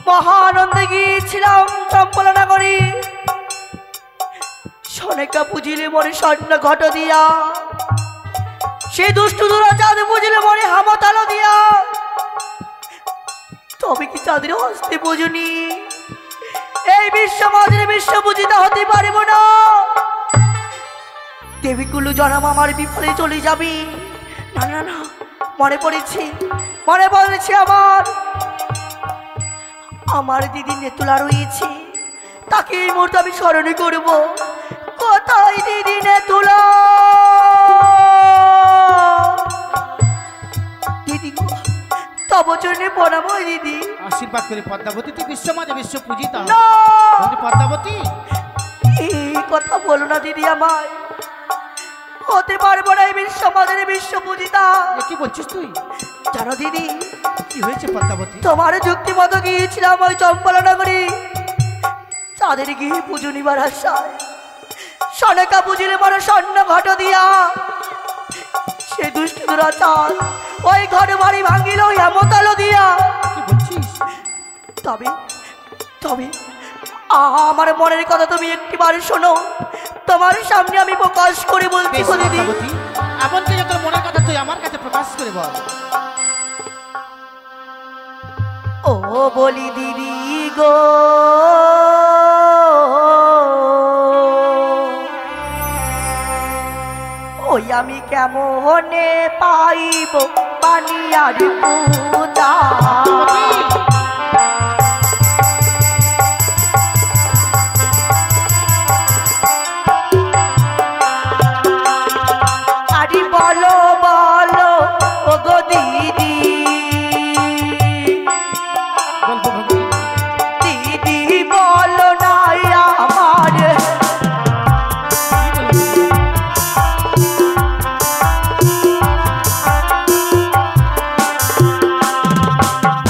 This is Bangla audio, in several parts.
মহানন্দে গিয়েছিলাম চম্পলা নগরী। সনেকা বুঝিলে মনে স্বর্ণ ঘট দিয়া, সে দুষ্টু দুরাচাঁদ বুঝিলে মনে হামতালো দিয়া। তবে কি চাঁদের হস্তে বুঝুনি এই বিশ্ব মাঝে বিশ্ব বুঝিতে হতে পারিব না। দেবীগুলো জনাম আমার বিফলে চলে যাবি। না না না, মনে পড়েছে আমার দিদি নেতুলা রয়েছে, তাকে এই মুহূর্তে আমি স্মরণে করব। কোথায় দিদি নেতুলা? দিদি তব চরণে প্রণাম হয় দিদি। আশীর্বাদ করে পদ্মাবতী, তুই বিশ্ব মাঝে বিশ্ব পূজিতা না পদ্মাবতী। এই কথা বলো না দিদি, আমায় হতে পারবো না এই বিশ্ব মাঝে বিশ্ব পূজিতা। কি বলছিস তুই? জানো দিদি কি হয়েছে পদ্মাবতী? তোমার যুক্তি মতো গিয়েছিলাম ওই চম্পলা নগরী, তাদের গিয়ে পুজো নিবার আশায়। সনেকা বুঝিলে বড় স্বর্ণ ঘট দিয়া, সে দুষ্টু দুরাচার ওই ঘরে বাড়ি ভাঙিল হেমতালো দিয়া। কি বলছিস? তবে তবে আমার মনের কথা তুমি একটিবার শোনো, তোমার সামনে আমি প্রকাশ করে বলছি দিদি। এমনকি তোর মনের কথা তুই আমার কাছে প্রকাশ করে বল। ও বলি দিদি গো, ওই আমি কেমনে পাইব পানিয়ার পূজা? আরে বলো বলো ও গো দিদি, দিদি বলো না আমার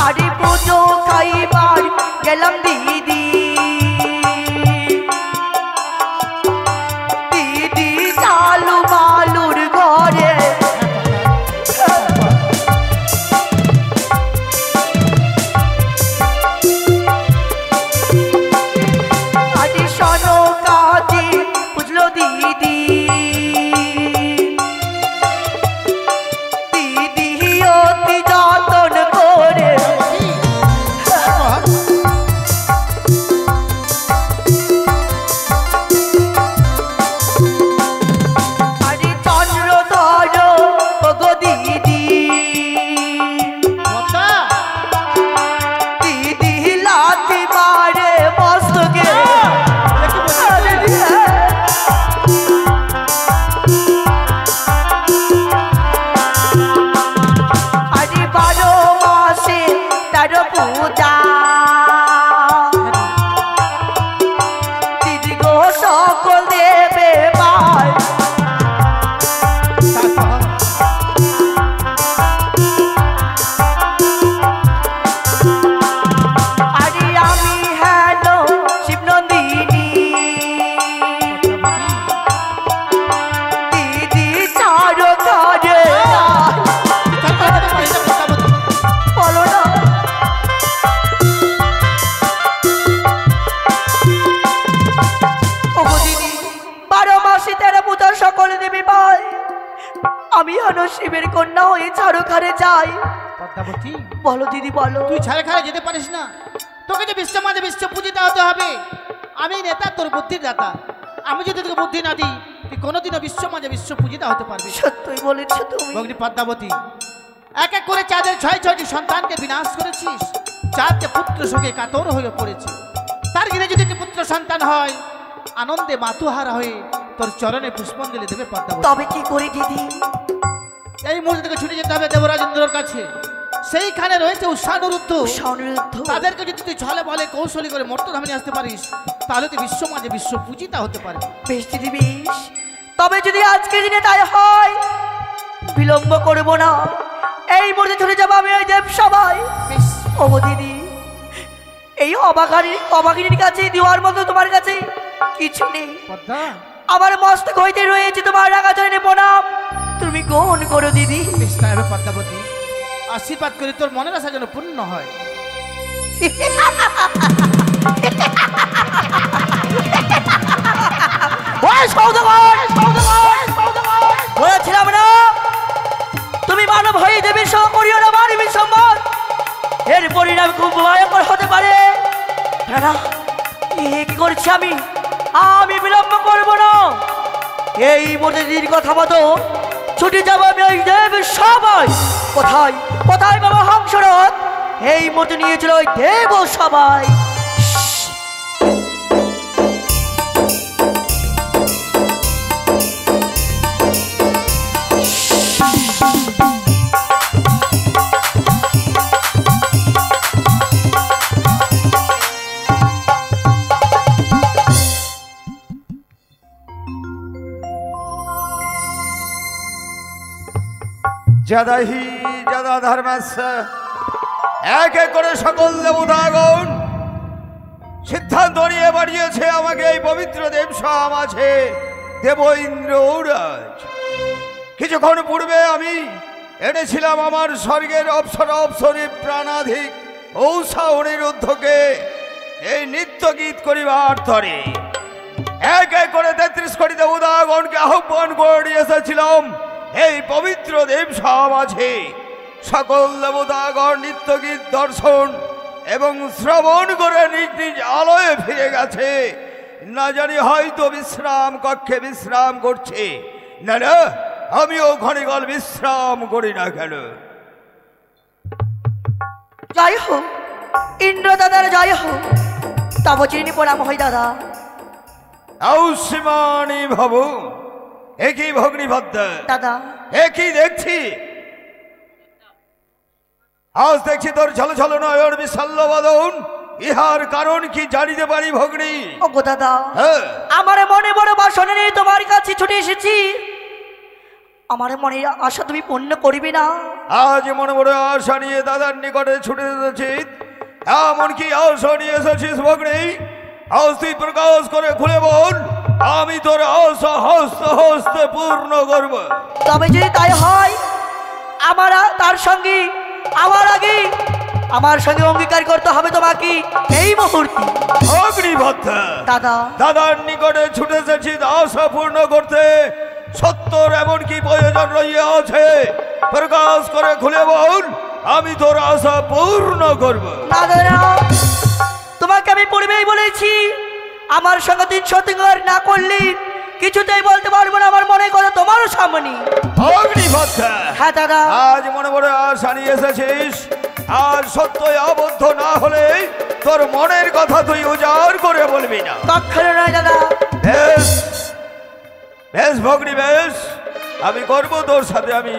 আরে পুজো খাইবার গেলাম দিদি, দিদি চালু বালুর ঘরে আরে শোনো কাজে বুঝলো দিদি, দিদি অতি যতন করে আরে চন্দ্র ধরো ও গো দিদি, দিদি লাথি মারে মস্তকে। আরে আরে 12 মাসে 13 পূজা, দিদি গো সকল দেবে পায়। আরে আমি হেন শিবনন্দিনী, দিদি চারো ঘরে বলো না। ওগো দিদি 12 মাসে 13 পূজা সকল দেবী পায়, আমি হেন শিবের কন্যা হয়ে চারো ঘরে যাই। পদ্মাবতী, বলো দিদি বলো। তুই ছাড়ে খাড়ে যেতে পারিস না, তোকে যে বিশ্ব মাঝে বিশ্ব পূজিতা হতে হবে। আমি নেতা, তোর বুদ্ধির দাতা। আমি যদি তোকে বুদ্ধি না দিই, তুই কোনোদিনও বিশ্ব মাঝে বিশ্ব পূজিতা হতে পারবি। সত্যই বলেছো তুমি। ভগ্নী পদ্মাবতী, এক এক করে চাঁদের 6টি সন্তানকে বিনাশ করেছিস। চাঁদকে পুত্র শোকে কাতর হয়ে পড়েছে। তার ঘিরে যদি একটি পুত্র সন্তান হয়, আনন্দে মাতুহারা হয়ে তোর চরণে পুষ্পাঞ্জলি দেবে পদ্মাবতী। তবে কি করি দিদি? এই মুহূর্তে থেকে ছুটে যেতে হবে দেবরাজেন্দ্রর কাছে। সেইখানে রয়েছে উষানুরুদ্ধ। তাদেরকে যদি তুই ছলে বলে কৌশলী করে মর্তধামে নিয়ে আসতে পারিস, তাহলে তুই বিশ্ব মাঝে বিশ্ব পূজিতা হতে পারবি। বেশ দিদি বেশ, তবে যদি আজকের দিনে তাই হয় বিলম্ব করবো না, এই মুহূর্তে চলে যাবো আমি ওই দেব সবাই। ও দিদি, এই অবাগিনীর কাছে দেওয়ার মতো তোমার কাছে কিছু নেই। আমার মস্তক হইতে রয়েছে তোমার রাখা চরণে প্রণাম, তুমি গ্রহণ করো দিদি। পদ্মাবতী, আশীর্বাদ করি তোর মনের আশা যেন পূর্ণ হয়। ওই সৌদাগর, বলেছিলাম না তুমি মানব হয়ে দেবীর সঙ্গে করিও না মানবী সম্মান, এর পরিণাম খুব ভয়ঙ্কর হতে পারে। না কি করছি আমি, আমি বিলম্ব করবো না। এই মধ্যে দিন কথা মতো ছুটি যাবো আমি ওই দেবীর সবাই। কোথায় কোথায় বাবা হংসরথ এই মধ্যে নিয়েছিল ওই দেব সবাই। যদাহি যদা ধর্মস্য, এক এক করে সকল দেবতাগণ সিদ্ধান্ত নিয়ে বাড়িয়েছে আমাকে এই পবিত্র দেবসভা মাঝে দেব ইন্দ্ররাজ। কিছুক্ষণ পূর্বে আমি এনেছিলাম আমার স্বর্গের অপ্সরা অপ্সরী প্রাণাধিক ঔষা অনিরুদ্ধকে এই নৃত্য গীত করিবার তরে এক এক করে 33 কোটি দেবতাগণকে আহ্বান করে এসেছিলাম এই পবিত্র দেবসভা মাঝে। সকল দেবতাগণ নৃত্য গীত দর্শন এবং শ্রবণ করে নিজ নিজ আলয়ে ফিরে গেছে। না জানি হয়তো বিশ্রাম কক্ষে বিশ্রাম করছে। না না, আমিও ক্ষণিকাল বিশ্রাম করি না কেন? জয় হোক ইন্দ্র দাদার জয় হোক, তব চিনি প্রণাম হই দাদা। আউসীমানি ভবু, একই ভগ্নিভদ্র দাদা, একই দেখছি আজ দেখছি তোর ঝল ঝল নয়ন বিশাল্য বদন, ইহার কারণ কি জানিতে পারি ভগ্নী? ও গো দাদা, হ্যাঁ, আমার মনে বড় বাসনে নিয়ে তোমার কাছে ছুটে এসেছি। আমার মনের আশা তুমি পূর্ণ করবে না? আজ মনে বড় আশা নিয়ে দাদার নিকটে ছুটে এসেছি। এমন কি আশা নিয়ে এসেছিস ভগ্নী? আজ তুই প্রকাশ করে খুলে বল, আমি তোর আশা হস্তে হস্তে পূর্ণ করব। তবে যদি তাই হয় আমার তার সঙ্গে আমার আগে আমার সঙ্গে অঙ্গীকার করতে হবে তোমাকে এই মুহূর্তে। অগ্নিভদ্র দাদা, দাদার নিকটে ছুটে এসেছি আশা পূর্ণ করতে। সত্যর এমন কি প্রয়োজন রইয়া আছে? প্রকাশ করে খুলে বল, আমি তোর আশা পূর্ণ করব। না দাদা, তোমাকে আমি পূর্বেই বলেছি আমার সঙ্গে 300 না করলে কিছুতেই বলতে পারবো না আমার মনে কথা তোমারও সামনে। অগ্নিভদ্র, হ্যাঁ দাদা, আজ মনে বড় আশা নিয়ে এসেছিস। আর সত্যই আবদ্ধ না হলে তোর মনের কথা তুই উজাড় করে বলবি না। কখনো নয় দাদা। বেশ বেশ ভগ্নী বেশ, আমি করবো তোর সাথে আমি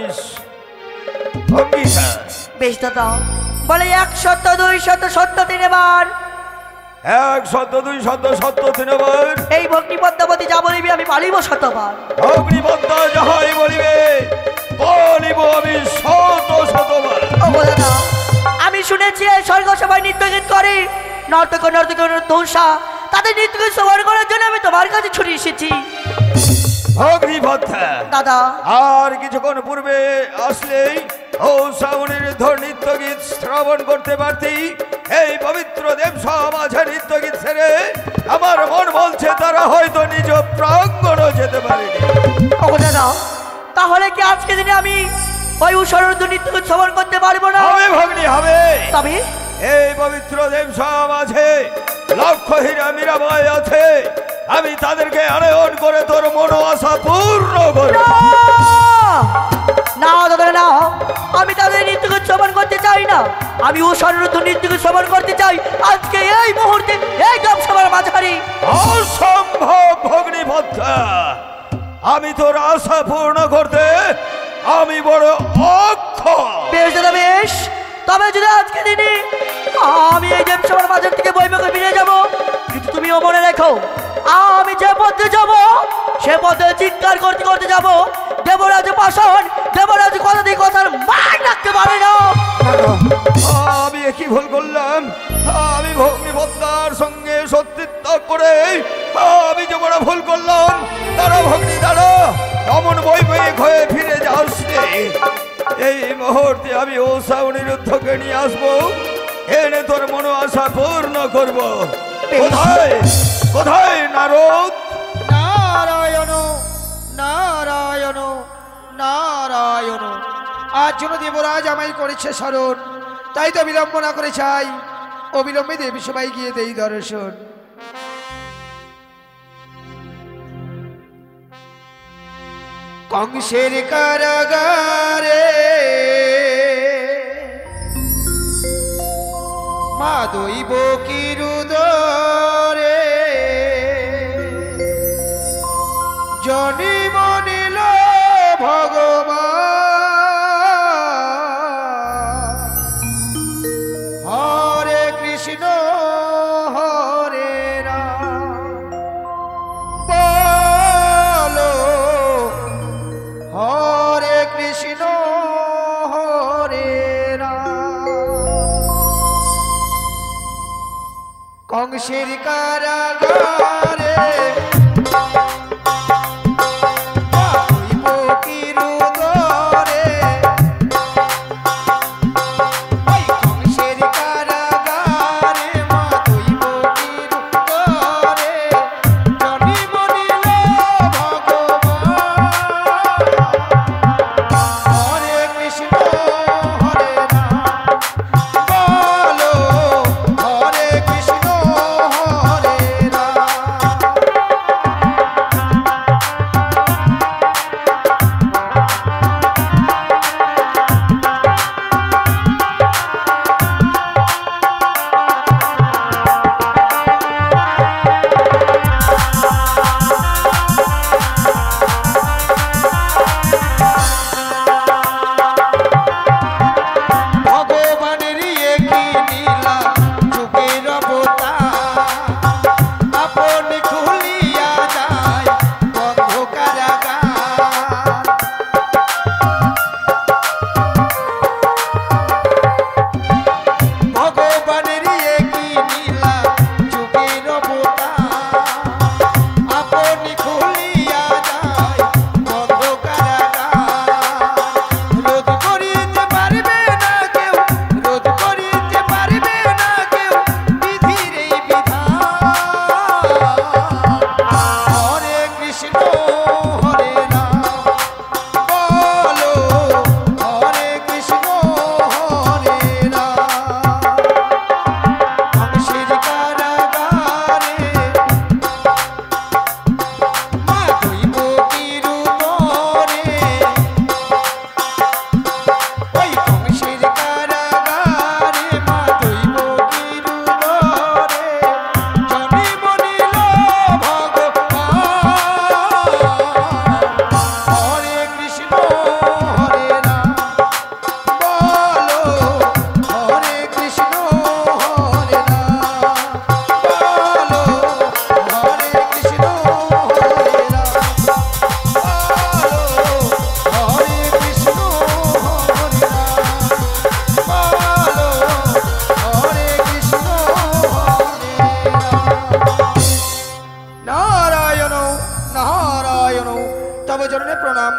অঙ্গীকার। বেশ দাদা, বলে 1 সত্য 2 সত্য সত্য 3 বার। 1 সত্য 2 সত্য সত্য 3 বার। এই ভক্তি পদ্মাবতী যা বলিবি আমি পালিব শতবার। অগ্নিপদ্মা যাহাই বলিবে বলিব আমি শতবার। ও গো দাদা, আমি শুনেছি এই স্বর্গ সবাই নৃত্য গীত করে, নর্তক নর্তক দোষা তাদের নৃত্য গীত শ্রবণ করার জন্য আমি তোমার কাছে ছুটে এসেছি। অগ্নিপদ্মা দাদা, আর কিছুক্ষণ পূর্বে আসলেই ও শ্রাবণের ধর নৃত্য গীত শ্রবণ করতে পারতি। এই পবিত্র দেবসভা মাঝে নৃত্য গীত ছেড়ে আমার মন বলছে তারা হয়তো নিজ প্রাঙ্গণও যেতে পারেনি। ও গো দাদা, তাহলে কি আজকে দিনে আমি ওই উৎসর্গ নৃত্য গীত শ্রবণ করতে পারবো না? হবে ভগ্নী হবে। তবে এই পবিত্র দেবসভা মাঝে লক্ষ হীরা মীরাবাই আছে, আমি তাদেরকে আনয়ন করে তোর মনো আশা পূর্ণ করব। না দাদা না, আমি তাদের নৃত্যকে শ্রবণ করতে চাই না। আমি উৎসর্গ নৃত্যকে শ্রবণ করতে চাই আজকে এই মুহূর্তে এই দেবসভার মাঝারি। অসম্ভব ভগ্নিপদ্মা, আমি তোর আশা পূর্ণ করতে আমি বড় অক্ষম। বেশ দাদা বেশ, তবে যদি আজকে দিনে আমি এই দেবসভার মাঝার থেকে বইমেকে ফিরে যাব, কিন্তু তুমিও মনে রেখো আমি যে পথে যাব সে পথে চিৎকার করতে করতে যাব। দেবরাজ পাষাণ, দেবরাজ কথা দিয়ে কথার মান রাখতে পারে না। আমি একই ভুল করলাম। আমি ভগ্নিপদ্মার সঙ্গে সত্যিত্ব করে আমি যে বড় ভুল করলাম। তারা ভগ্নি দ্বারা অমন বৈবাহিক হয়ে ফিরে যাচ্ছে। এই মুহূর্তে আমি ওষা অনিরুদ্ধকে নিয়ে আসবো। এনে তোর মনো আশা পূর্ণ করব। কোথায় কোথায় নারদ? নারায়ণ নারায়ণ নারায়ণ। আজ জন্য দেবরাজ আমায় করেছে স্মরণ, তাই তো বিলম্ব না করে চাই অবিলম্বে দেবী সবাই গিয়ে দেই দর্শন। কংসের কারাগারে মা দৈব কিরুদরে জনি মনিল ভগবান। হরে কৃষ্ণ হরে রাম বলো হরে কৃষ্ণ হরে রাম। কংসের কারাগারে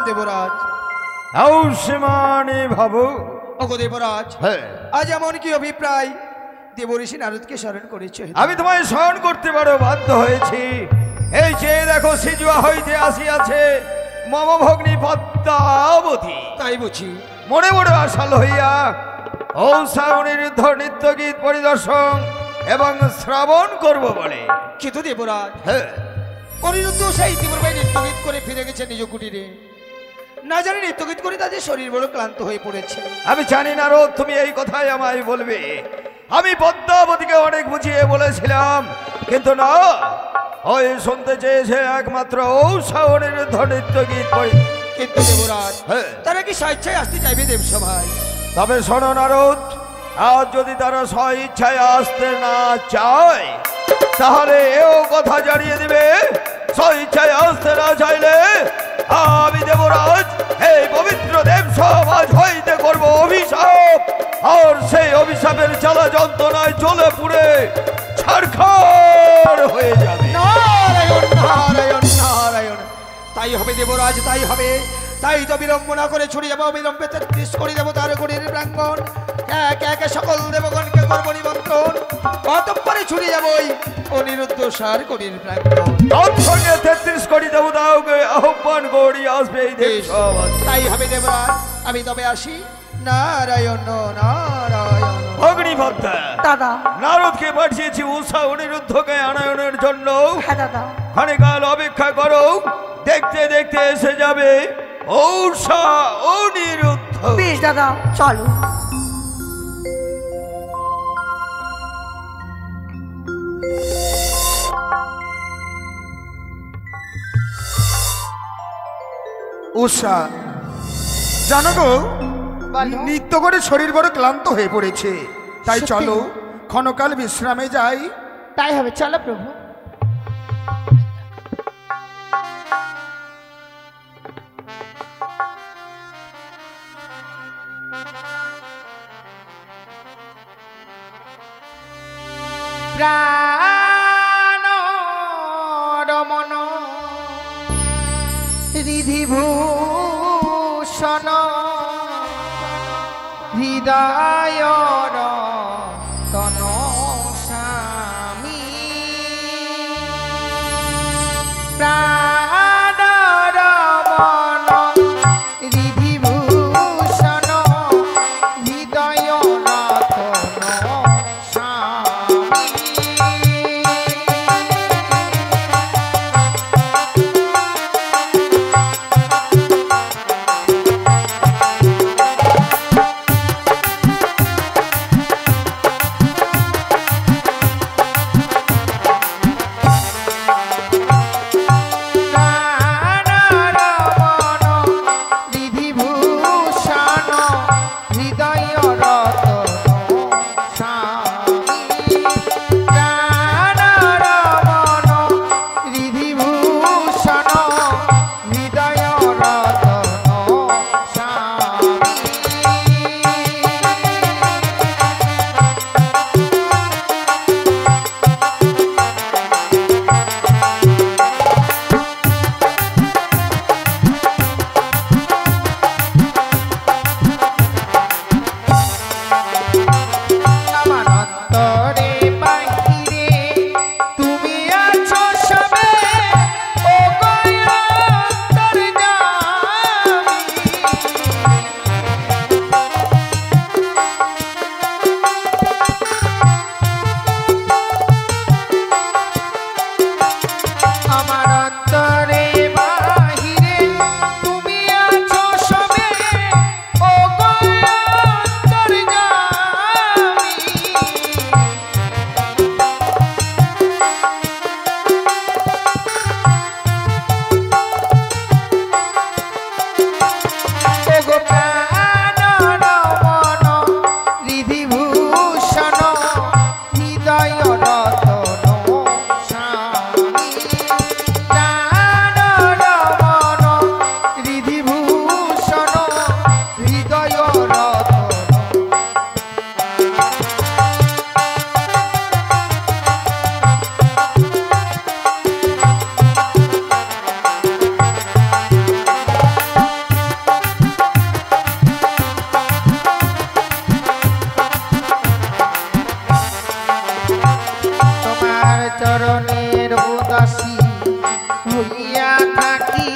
দেবরাজ। সীমানি ভাবু। ওগো দেবরাজ, হ্যাঁ, আজ এমন কি অভিপ্রায় দেবঋষি নারদকে স্মরণ করেছে? আমি তোমায় স্মরণ করতে পারো বাধ্য হয়েছি। এই যে দেখো সিজুয়া হইতে আসিয়াছে মম ভগ্নী পদ্মাবতী। তাই বুঝি মনে মনে আশা লইয়া ও শ্রাবণীর নৃত্য গীত পরিদর্শন এবং শ্রবণ করব বলে। কিন্তু দেবরাজ, হ্যাঁ, অনিরুদ্ধ সেই তীব্রভাবে নৃত্যগীত করে ফিরে গেছে নিজ কুটিরে। না জানি নৃত্যগীত করে তাদের শরীর বড় ক্লান্ত হয়ে পড়েছে। আমি জানি না রোদ তুমি এই কথাই আমায় বলবে। আমি পদ্মাবতীকে অনেক বুঝিয়ে বলেছিলাম, কিন্তু না, ওই শুনতে চেয়েছে একমাত্র ও শ্রাবণীর নৃত্য গীত পরি। কিন্তু দেবরাজ, হ্যাঁ, তারা কি স্বেচ্ছায় আসতে চাইবে দেবসভায়? তবে শোনো নারদ, আর যদি তারা স্ব ইচ্ছায় আসতে না চায় তাহলে এও কথা জানিয়ে দিবে, স্ব ইচ্ছায় আসতে না চাইলে আমি দেবরাজ এই পবিত্র দেব সমাজ হইতে করব অভিশাপ, আর সেই অভিশাপের জ্বালা যন্ত্রণায় জ্বলে পুড়ে ছারখার হয়ে যাবে। নারায়ণ নারায়ণ নারায়ণ। তাই হবে দেবরাজ, তাই হবে। তাই তো বিলম্ব না করে ছুটে যাবো, বিলম্বে তেত্রিশ করে দেবো তার গড়ের প্রাঙ্গণ। একে একে সকল দেবগণকে করবো নিমন্ত্রণ, অতঃপরে ছুটে যাবই অনিরুদ্ধ সার করির প্রাঙ্গণ। তৎসঙ্গে 33 কোটি দেবতাকে আহ্বান করি আসবে এই দেব সভা। তাই হবে দেবরাজ, আমি তবে আসি। নারায়ণ নারায়ণ। অগ্নিভদ্রা দাদা। নারদকে পাঠিয়েছি উষা অনিরুদ্ধকে আনয়নের জন্য। হ্যাঁ দাদা। ক্ষণকাল অপেক্ষা করো, দেখতে দেখতে এসে যাবে উষা অনিরুদ্ধ। বেশ দাদা, চলো। উষা, জানো গো, বলো। নিত্য করে শরীর বড় ক্লান্ত হয়ে পড়েছে, তাই সত্যি? চলো ক্ষণকাল বিশ্রামে যাই। তাই হবে, চলো প্রভু। প্রাণ রমন রিধিভূষণ হৃদয় তন স্বামী প্রাণ রমন রিধিভূষণ হৃদয় তন স্বামী চরণের উদাসী হইয়া থাকি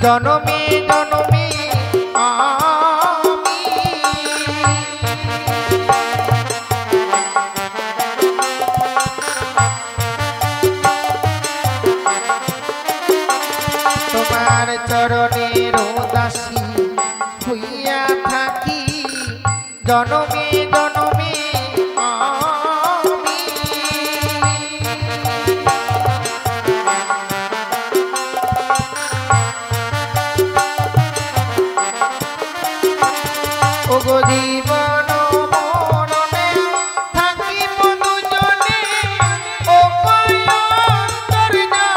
জনমে জনমে আমি তোমার চরণের উদাসী হইয়া থাকি জনমে জনমে আমি ওগো জীবন মরণে থাকিব দুজনে ও অন্তর্যামী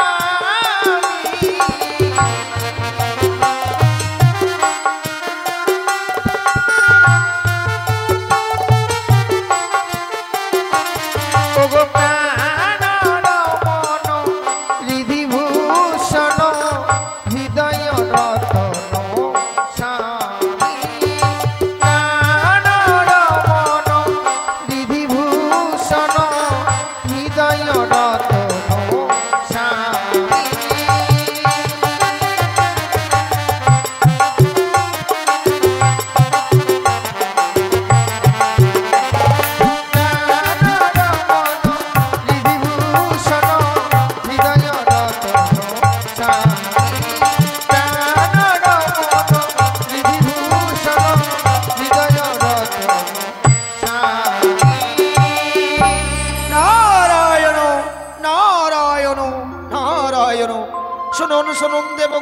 ওগো প্রাণ রমণ রিধিভূষণ হৃদয় রতন স্বামী প্রাণ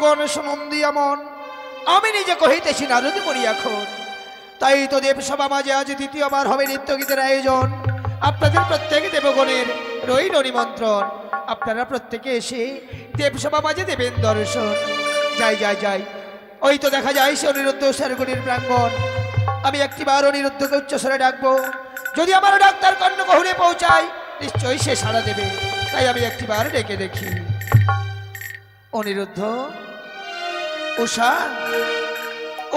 জীবন সুনন্দী এমন আমি নিজে কহিতেছি নারদ মরি এখন। তাই তো দেবসভা মাঝে আজ দ্বিতীয়বার হবে নৃত্যগীতের আয়োজন। আপনাদের প্রত্যেক দেবগণের রইল নিমন্ত্রণ। আপনারা প্রত্যেকে এসে দেবসভা মাঝে দেবেন দর্শন। যাই যাই যাই, ওই তো দেখা যায় সে অনিরুদ্ধ সারগুলির প্রাঙ্গণ। আমি একটিবার অনিরুদ্ধকে উচ্চস্বরে ডাকবো। যদি আমার ডাক্তার কর্ণগহরে পৌঁছায় নিশ্চয়ই সে সাড়া দেবে। তাই আমি একটিবার ডেকে দেখি। অনিরুদ্ধ, উষা,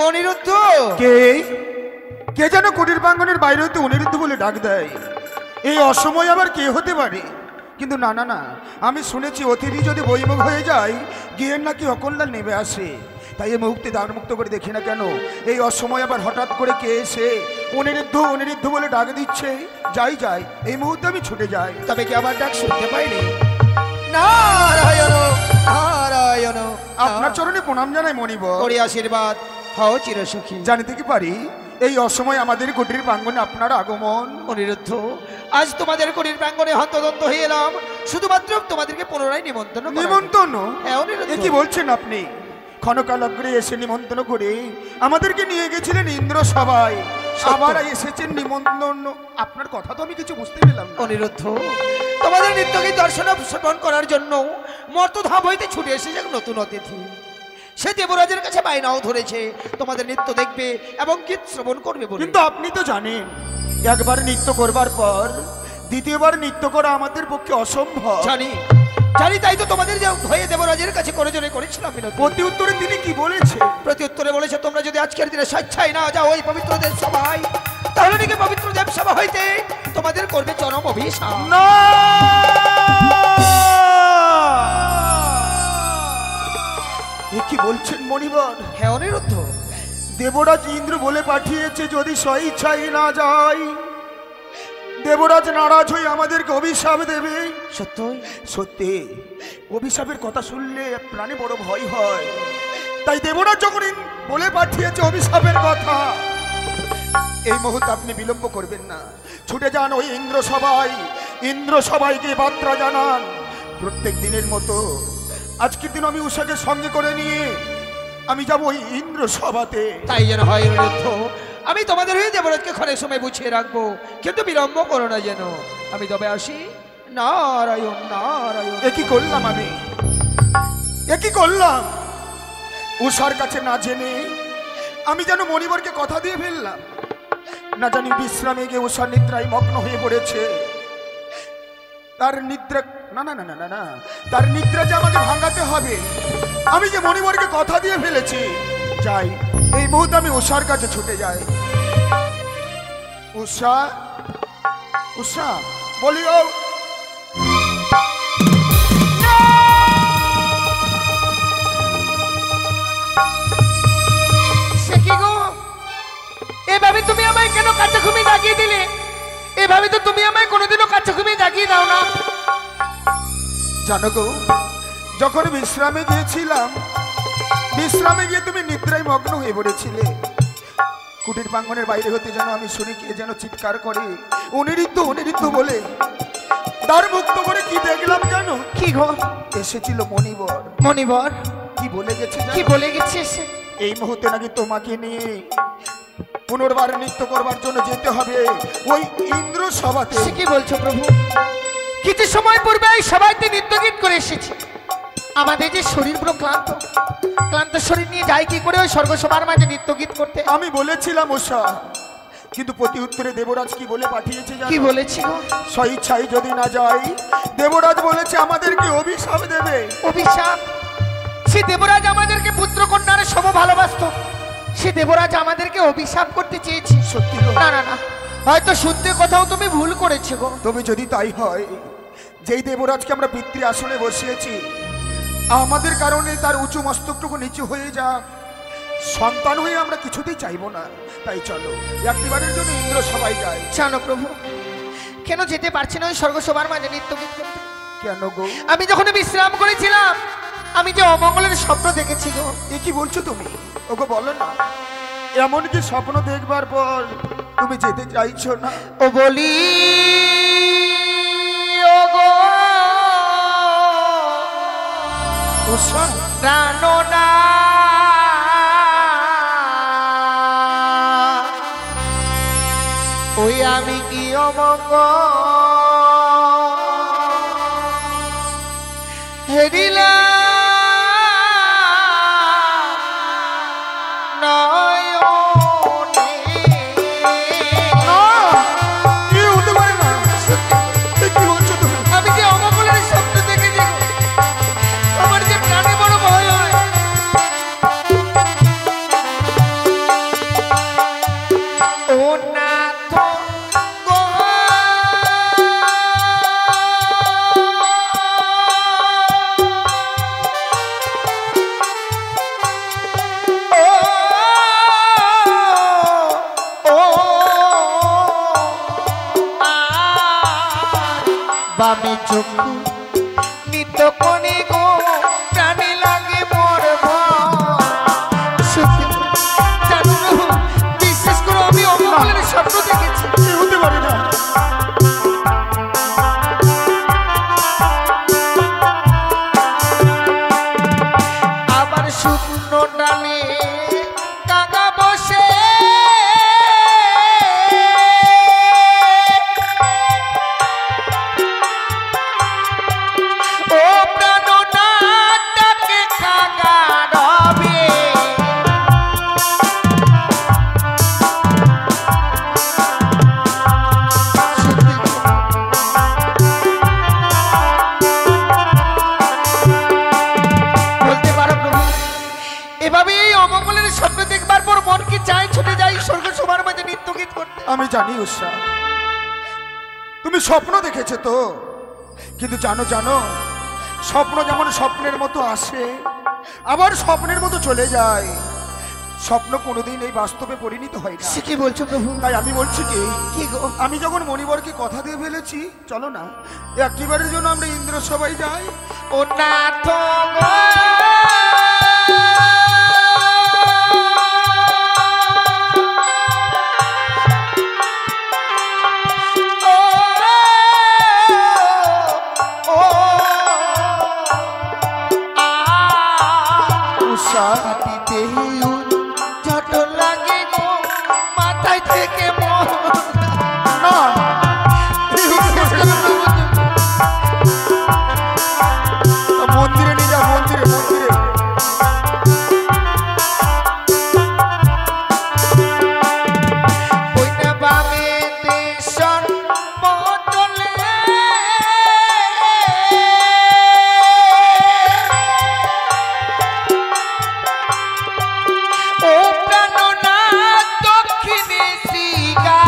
অনিরুদ্ধ। কে কে যেন কুটির প্রাঙ্গণের বাইরে হতে অনিরুদ্ধ বলে ডাক দেয়। এই অসময় আবার কে হতে পারে? কিন্তু না না না, আমি শুনেছি অতিথি যদি বইমুখ হয়ে যায় গিয়ে নাকি অকল্যাণ নেমে আসে। তাই এই মুহূর্তে দ্বার মুক্ত করে দেখি না কেন এই অসময় আবার হঠাৎ করে কে এসে অনিরুদ্ধ অনিরুদ্ধ বলে ডাক দিচ্ছে। যাই যাই, এই মুহূর্তে আমি ছুটে যাই। তবে কি আমার ডাক শুনতে পাইনি? নারায়ণ নারায়ণ, আপনার চরণে প্রণাম জানাই মণিবর। করি আশীর্বাদ, হও চিরসুখী। জানিতে কি পারি এই অসময় আমাদের কুটির প্রাঙ্গণে আপনার আগমন? অনিরুদ্ধ, আজ তোমাদের কুটির প্রাঙ্গণে হন্তদন্ত হয়ে এলাম শুধুমাত্র তোমাদেরকে পুনরায় নিমন্ত্রণ করার জন্য। নিমন্ত্রণ? হ্যাঁ অনিরুদ্ধ। এ কি বলছেন আপনি? ক্ষণকালগ্রে এসে নিমন্ত্রণ করে আমাদেরকে নিয়ে গেছিলেন ইন্দ্র সভায়, আবার এসেছেন নিমন্ত্রণ। আপনার কথা তো আমি কিছু বুঝতে পেলাম না। অনিরুদ্ধ, তোমাদের নিত্যগীত দর্শন শ্রবণ করার জন্য মর্তধাম হইতে ছুটে এসেছে নতুন অতিথি। সে দেবরাজের কাছে বায়নাও ধরেছে তোমাদের নৃত্য দেখবে এবং গীত শ্রবণ করবে বলে। কিন্তু আপনি তো জানেন একবার নৃত্য করবার পর দ্বিতীয়বার নৃত্য করা আমাদের পক্ষে অসম্ভব। জানি জানি, তাই তো তোমাদের যে হয়ে দেবরাজের কাছে করে জোরে করেছিলাম বিনতি। প্রতি উত্তরে তিনি কি বলেছে? প্রতি উত্তরে বলেছে তোমরা যদি আজকের দিনে স্বেচ্ছায় না যাও ওই পবিত্র দেব সভায়, তাহলে নাকি পবিত্র দেব সভা হইতে তোমাদের করবে চরম অভিশাপ। না, এ কি বলছেন মণিবর? হ্যাঁ অনিরুদ্ধ, দেবরাজ ইন্দ্র বলে পাঠিয়েছে যদি স্বেচ্ছায় না যাই দেবরাজ নারাজ হয়ে আমাদেরকে অভিশাপ দেবে। সত্যই? সত্যি, অভিশাপের কথা শুনলে প্রাণে বড় ভয় হয়। তাই দেবরাজ যখন বলে পাঠিয়েছে অভিশাপের কথা, এই মুহূর্তে আপনি বিলম্ব করবেন না, ছুটে যান ওই ইন্দ্র সবাইকে বার্তা জানান। প্রত্যেক দিনের মতো আজকের দিন আমি উষাকে সঙ্গে করে নিয়ে আমি যাব ওই ইন্দ্র সভাতে। তাই যেন হয় অনিরুদ্ধ। আমি তোমাদের হয়ে দেবরাজকে ক্ষণের সময় বুঝিয়ে রাখবো, কিন্তু বিলম্ব করো না যেন। আমি তবে আসি। নারায়ণ নারায়ণ। এ কি করলাম আমি? এ কি করলাম? উষার কাছে না জেনে আমি যেন মণিবরকে কথা দিয়ে ফেললাম। না জানি বিশ্রামে গিয়ে উষা নিদ্রায় মগ্ন হয়ে পড়েছে। তার নিদ্রা না না না না না না তার নিদ্রা যে আমাকে ভাঙাতে হবে। আমি যে মণিবরকে কথা দিয়ে ফেলেছি। যাই, এই মুহূর্তে আমি উষার কাছে ছুটে যাই। উষা, উষা বলিও। সে কি গো, এভাবে তুমি আমায় কেন কাছে ঘুমিয়ে জাগিয়ে দিলে? এভাবে তো তুমি আমায় কোনোদিনও কাছে ঘুমিয়ে জাগিয়ে দাও না। জানো গো, যখন বিশ্রামে গিয়েছিলাম, বিশ্রামে গিয়ে তুমি নিদ্রায় মগ্ন হয়ে পড়েছিলে। কুটির প্রাঙ্গণের বাইরে হতে যেন আমি শুনি কে যেন চিৎকার করে অনিরুদ্ধ অনিরুদ্ধ বলে। দ্বার মুক্ত করে কি দেখলাম জানো? কি গো? এসেছিল মণিবর। মণিবর কি বলে গেছে জানো? কি বলে গেছে সে? এই মুহূর্তে নাকি তোমাকে নিয়ে পুনর্বার নৃত্য করবার জন্য যেতে হবে ওই ইন্দ্র সভাতে। সে কি বলছো প্রভু? কিছু সময় পূর্বে এই সবাইতে নৃত্য গীত করে এসেছি। আমাদের যে শরীর পুরো ক্লান্ত, ক্লান্ত শরীর নিয়ে যাই কি করে ওই স্বর্গসভার মাঝে নৃত্য গীত করতে? আমি বলেছিলাম উষা, কিন্তু প্রতি উত্তরে দেবরাজ কি বলে পাঠিয়েছে জানো? কি বলেছি গো? স্বেচ্ছায় যদি না যাই দেবরাজ বলেছে আমাদেরকে অভিশাপ দেবে। অভিশাপ? সে দেবরাজ আমাদেরকে পুত্র কন্যার সম ভালোবাসতো, সে দেবরাজ আমাদেরকে অভিশাপ করতে চেয়েছে? সত্যি গো? না না না, হয়তো শুনতে কোথাও তুমি ভুল করেছো গো। তবে যদি তাই হয়, যেই দেবরাজকে আমরা পিতৃ আসনে বসিয়েছি, আমাদের কারণে তার উঁচু মস্তকটুকু নিচু হয়ে যাক, সন্তান হয়ে আমরা কিছুতেই চাইবো না। তাই চলো একটিবারের জন্য ইন্দ্র সবাই যায়। জানো প্রভু, কেন যেতে পারছি না ওই স্বর্গসভার মাঝে নৃত্য গীত করতে? কেন গো? আমি যখন বিশ্রাম করেছিলাম, আমি যে অমঙ্গলের স্বপ্ন দেখেছি গো। এ কি বলছো তুমি? ওগো বলো না, এমন কি স্বপ্ন দেখবার পর তুমি যেতে চাইছো না? ও বলি ও গো, উষা প্রাণনা ওই আমি কি অমঙ্গ হেরিলা নয়নে কি হতে পারে না কি বলছো তুমি আমি যে অমঙ্গলের স্বপ্ন দেখেছি আমার যে প্রাণে বড় ভয় হয় ও নাথ গো বামে চক্ষু নিত কোণে গো প্রাণে লাগে মোর সত্যি জানো না, বিশ্বাস করো আমি অমঙ্গলের স্বপ্ন দেখেছি কি হতে পারে না আবার শূন্য ডালে কাকা বসে ও প্রাণনাথকে কাকা রবে বলতে পারো প্রভু এভাবে এই অমঙ্গলের স্বপ্ন দেখবার পর মন কি চায় ছুটে যাই স্বর্গ সবার মাঝে নৃত্য গীত করতে আমি জানি উষা তুমি স্বপ্ন দেখেছো তো কিন্তু জানো জানো স্বপ্ন যেমন স্বপ্নের মতো আসে আবার স্বপ্নের মতো চলে যায় স্বপ্ন কোনোদিন এই বাস্তবে পরিণত হয় না সে কি বলছো প্রভু তাই আমি বলছি কি কি গো আমি যখন মণিবরকে কথা দিয়ে ফেলেছি চলো না একটিবারের জন্য আমরা ইন্দ্র সবাই যাই ও নাথ গো উষা ঝট লাগে গো মাথায় থেকে মন না কি হতে পারে না? মন্দিরে নিয়ে যা মন্দিরে মন্দিরে ওইটা বামে দেশন বদলে ও প্রাণনাথ দক্ষিণে শ্রীগা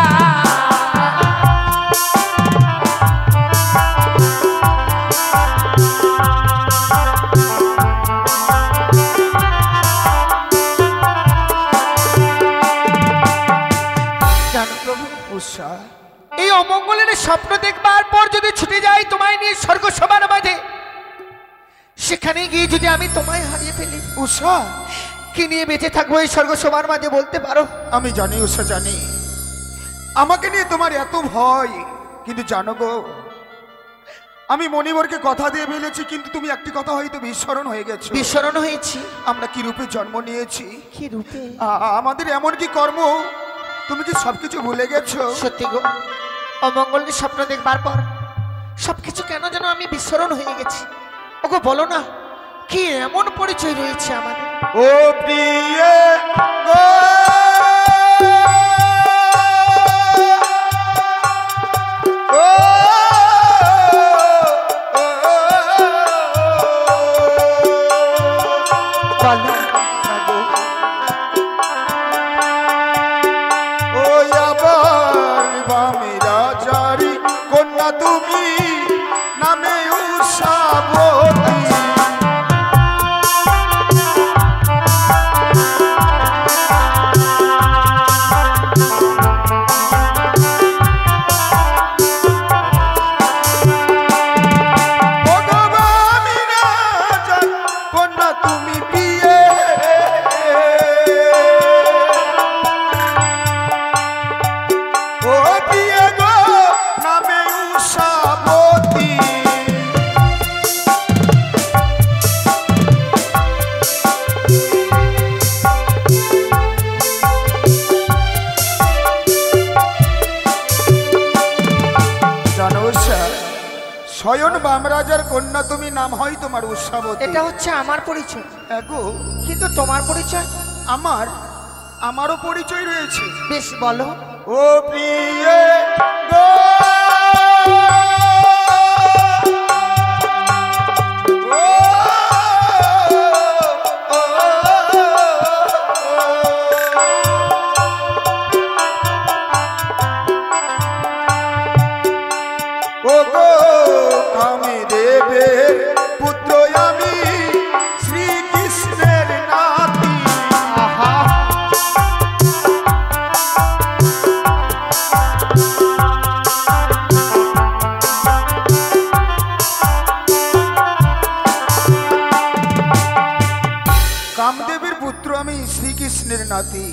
জানো প্রভু উষা এই অমঙ্গলের স্বপ্ন দেখবার পর যদি ছুটে যাই তোমায় নিয়ে স্বর্গ সবার মাঝে সেখানে গিয়ে যদি আমি তোমায় হারিয়ে ফেলি উষা কি নিয়ে বেঁচে থাকবো এই স্বর্গ সবার মাঝে বলতে পারো আমি জানি উষা জানি আমাকে নিয়ে তোমার এত ভয় কিন্তু জানো গো আমি মণিবরকে কথা দিয়ে ফেলেছি কিন্তু তুমি একটি কথা হয়তো বিস্মরণ হয়ে গেছো বিস্মরণ হয়েছি আমরা কি রূপে জন্ম নিয়েছি কি রূপে আমাদের এমন কি কর্ম তুমি কি সবকিছু ভুলে গেছো সত্যি গো অমঙ্গলের স্বপ্ন দেখবার পর সবকিছু কেন যেন আমি বিস্মরণ হয়ে গেছি ওগো বলো না কি এমন পরিচয় রয়েছে আমাদের ও প্রিয়ে গো ও বলো ও আবার বামে রাজারি কন্যা তুমি নামে উষাবতী স্বয়ং বামরাজার কন্যা তুমি, নাম হয় তোমার উৎসাবতী। এটা হচ্ছে আমার পরিচয়, এগো কিন্তু তোমার পরিচয়? আমারও পরিচয় রয়েছে। বেশ বলো। ও প্রিয়ে গো ও গো কামদেবের পুত্র আমি, শ্রীকৃষ্ণের নাতি। আহা, কামদেবের পুত্র আমি, শ্রীকৃষ্ণের নাতি।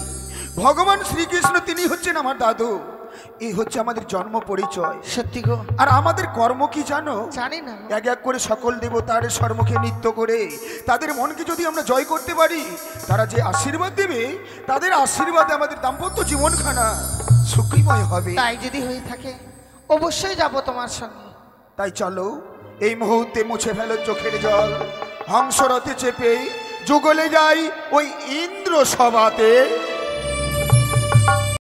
ভগবান শ্রীকৃষ্ণ তিনি হচ্ছেন আমার দাদু। এই হচ্ছে আমাদের জন্ম পরিচয়। সত্যি গো? আর আমাদের কর্ম কি জানো? জানি না। এক এক করে সকল দেবতার সম্মুখে নৃত্য করে তাদের মনকে যদি আমরা জয় করতে পারি, তারা যে আশীর্বাদ দেবে, তাদের আশীর্বাদে আমাদের দাম্পত্য জীবনখানা সুখময় হবে। তাই যদি হয়ে থাকে অবশ্যই যাব তোমার সঙ্গে। তাই চলো এই মুহূর্তে মুছে ফেলো চোখের জল, হংসরথে চেপে যুগলে যাই ওই ইন্দ্র সভাতে।